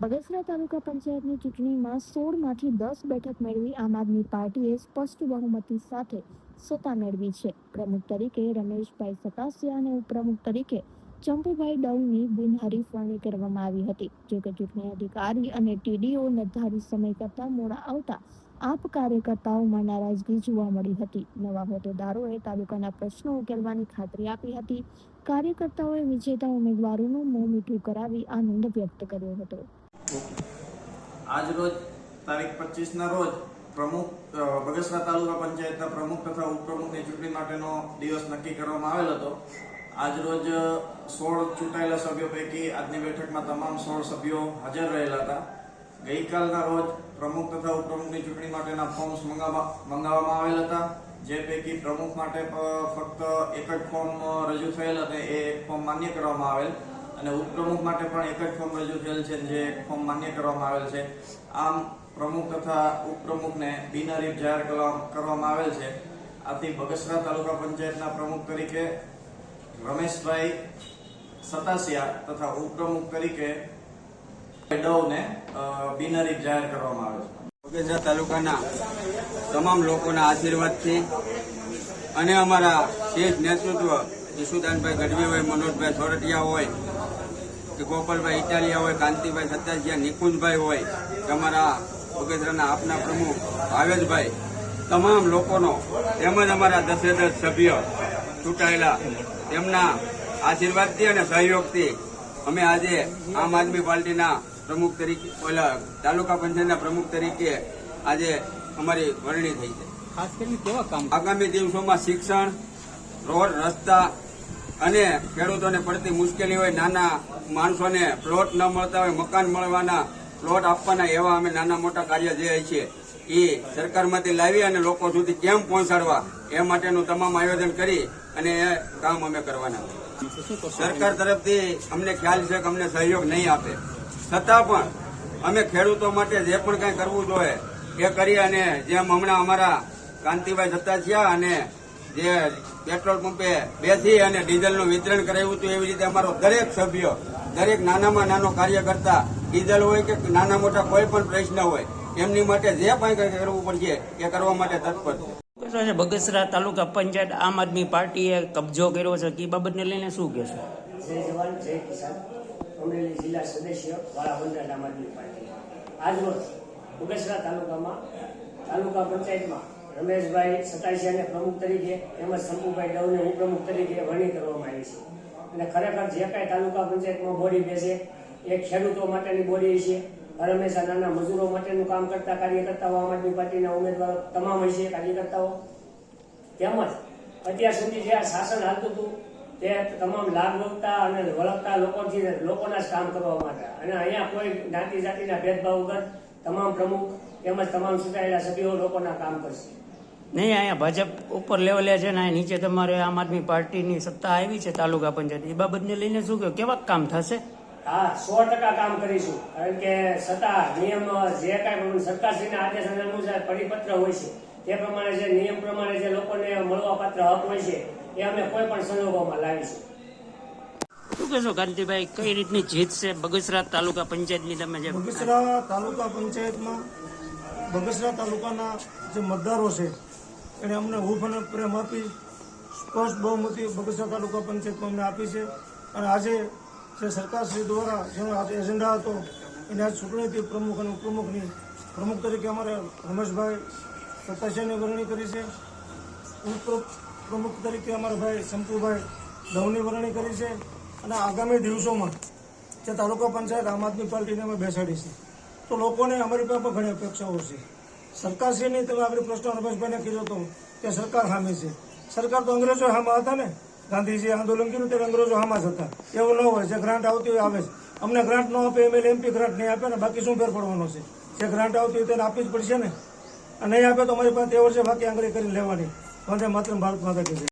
બગસરા તાલુકા પંચાયતની ચૂંટણીમાં 16માંથી 10 બેઠક મેળવી આમ આદમી પાર્ટીએ સ્પષ્ટ બહુમતી સાથે સત્તા મેળવી છે. પ્રમુખ તરીકે રમેશભાઈ સતાસિયા અને ઉપપ્રમુખ તરીકે ચંપુભાઈ ડવની બિનહરીફ વરણી કરવામાં આવી હતી. જોકે ચૂંટણી અધિકારી અને ટીડીઓ નિર્ધારિત સમય કરતા મોડા આવતા આપ કાર્યકર્તાઓમાં નારાજગી જોવા મળી હતી. નવા હોદ્દેદારોએ તાલુકાના પ્રશ્નો ઉકેલવાની ખાતરી આપી હતી. કાર્યકર્તાઓએ વિજેતા ઉમેદવારોનું મોં મીઠું કરાવી આનંદ વ્યક્ત કર્યો હતો. આજ રોજ તારીખ 25ના રોજ બગસરા તાલુકા પંચાયતના પ્રમુખ તથા ઉપપ્રમુખની ચૂંટણી માટેનો દિવસ નક્કી કરવામાં આવેલ હતો. આજ રોજ 16 ચૂંટાયેલા સભ્યો પૈકી આજની બેઠકમાં તમામ 16 સભ્યો હાજર રહેલા હતા. ગઈકાલના રોજ પ્રમુખ તથા ઉપપ્રમુખની ચૂંટણી માટેના ફોર્મ્સ મંગાવવામાં આવેલ હતા, જે પૈકી પ્રમુખ માટે ફક્ત એક જ ફોર્મ રજૂ થયેલ હતું, એ ફોર્મ માન્ય કરવામાં આવેલ, અને ઉપપ્રમુખ માટે પણ એક જ ફોર્મ રજૂ થયેલ છે, જે ફોર્મ માન્ય કરવામાં આવેલ છે. આમ પ્રમુખ તથા ઉપપ્રમુખને બિનહરીફ જાહેર કરવામાં આવેલ છે. આથી બગસરા તાલુકા પંચાયતના પ્રમુખ તરીકે રમેશભાઈ સતાસિયા તથા ઉપપ્રમુખ તરીકે ડવને બિનહરીફ જાહેર કરવામાં આવેલ છે. બગસરા તાલુકાના તમામ લોકોના આશીર્વાદથી અને અમારા શેષ નેતૃત્વ ઈશુદાનભાઈ ગઢવી હોય, મનોજભાઈ સોરઠિયા હોય કે ગોપાલભાઈ ઇટાલિયા હોય, કાંતિભાઈ સતાસિયા, નિકુંજભાઈ હોય કે અમારા બગસરાના આપના પ્રમુખ ભાવેશભાઈ, તમામ લોકોનો તેમજ અમારા 10 સભ્ય ચૂંટાયેલા તેમના આશીર્વાદથી અને સહયોગથી અમે આજે આમ આદમી પાર્ટીના પ્રમુખ તરીકે તાલુકા પંચાયતના પ્રમુખ તરીકે આજે અમારી વરણી થઈ છે. ખાસ કરીને કેવા કામ આગામી દિવસોમાં શિક્ષણ, રોડ, રસ્તા અને ખેડૂતોને પડતી મુશ્કેલી હોય, નાના માણસોને પ્લોટ ન મળતા હોય, મકાન મળવાના પ્લોટ આપવાના, એવા અમે નાના મોટા કાર્ય જે છે એ સરકારમાંથી લાવી અને લોકો સુધી કેમ પહોંચાડવા એ માટેનું તમામ આયોજન કરી અને એ કામ અમે કરવાના. સરકાર તરફથી અમને ખ્યાલ છે કે અમને સહયોગ નહીં આપે, છતાં પણ અમે ખેડૂતો માટે જે પણ કંઈ કરવું જોઈએ એ કરી, અને જેમ હમણાં અમારા કાંતિભાઈ સતાસિયા અને જે પેટ્રોલ પંપે બેસી અને ડીઝલનું વિતરણ કરાવ્યું હતું, એવી રીતે અમારો દરેક સભ્ય, દરેક નાનામાં નાનો કાર્યકર્તા, ડીઝલ હોય કે નાના મોટા કોઈ પણ પ્રશ્ન હોય, એમની માટે જે પણ કંઈ કરવું પડશે એ કરવા માટે તત્પર છે. બગસરા તાલુકા પંચાયત આમ આદમી પાર્ટીએ કબજો કર્યો છે, એ બાબતને લઈને શું કહેશો? જય જવાન જય કિસાન. અમરેલી જિલ્લા સદસ્ય વાળા મંડળ આમ આદમી પાર્ટી આજરોજ બગસરા તાલુકા પંચાયતમાં રમેશભાઈ સતાસિયાને પ્રમુખ તરીકે તેમજ શંકુભાઈ ડવને ઉપપ્રમુખ તરીકે વરણી કરવામાં આવી છે. અને ખરેખર જે કાંઈ તાલુકા પંચાયતમાં બોડી બેસે એ ખેડૂતો માટેની બોડી છે. હંમેશા નાના મજૂરો માટેનું કામ કરતા કાર્યકર્તાઓ, આમ આદમી પાર્ટીના ઉમેદવારો તમામ હશે કાર્યકર્તાઓ, તેમજ અત્યાર સુધી જે આ શાસન હાલતું હતું તે તમામ લાભ વળગતા અને વળગતા લોકોના જ કામ કરવા માટે, અને અહીંયા કોઈ જ્ઞાતિ જાતિના ભેદભાવ વગર તમામ પ્રમુખ તેમજ તમામ ચૂંટાયેલા સભ્યો લોકોના કામ કરશે. નહીં, અહીંયા ભાજપ ઉપર લેવલે છે ને નીચે તમારે આમ આદમી પાર્ટીની સત્તા આવી છે તાલુકા પંચાયત, એ બાબતને લઈને શું કહો, કેવા કામ થશે? હા, 100% કામ કરીશું. કારણ કે સત્તા નિયમ જે કાંઈ સરકારશ્રીના આદેશ અનુસાર પરિપત્ર હોય છે તે પ્રમાણે જે નિયમ પ્રમાણે જે લોકોને મળવાપાત્ર હક હોય છે એ અમે કોઈ પણ સંજોગોમાં લાવીશું. શું કહેશો કાંતિભાઈ, કઈ રીતની જીત છે બગસરા તાલુકા પંચાયતની? તમે જે બગસરા તાલુકા પંચાયતમાં બગસરા તાલુકાના જે મતદારો છે એને અમને હૂંફ અને પ્રેમ આપી સ્પષ્ટ બહુમતી બગસરા તાલુકા પંચાયતમાં અમને આપી છે. અને આજે જે સરકારશ્રી દ્વારા જેનો આજે એજન્ડા હતો એને આજ ચૂંટણીથી પ્રમુખ અને ઉપપ્રમુખની પ્રમુખ તરીકે અમારે રમેશભાઈ સતાસિયાની વરણી કરી છે. ઉપપ્રમુખ તરીકે અમારા ભાઈ શંકુભાઈ ડવની વરણી કરી છે. અને આગામી દિવસોમાં જે તાલુકા પંચાયત આમ આદમી પાર્ટીને અમે બેસાડી છે, તો લોકોને અમારી પાસે પણ ઘણી અપેક્ષાઓ છે. સરકારશ્રીની તમે આગળ પ્રશ્ન રમેશભાઈને કીધો હતો કે સરકાર સામે છે. સરકાર તો અંગ્રેજો સામા હતા ને, ગાંધીજી આંદોલન કર્યું ત્યારે અંગ્રેજો સામા જ હતા. એવું ન હોય, જે ગ્રાન્ટ આવતી હોય આવે છે. અમને ગ્રાન્ટ ન આપે, એમએલએ MP ગ્રાન્ટ નહીં આપે ને, બાકી શું ફેર પડવાનો છે? જે ગ્રાન્ટ આવતી હોય તેને આપવી જ પડશે ને. નહીં આપે તો અમારી પાસે તે વર્ષે બાકી આંગળી કરીને લેવાની. વંદે માતરમ, ભારત માતા કી જય.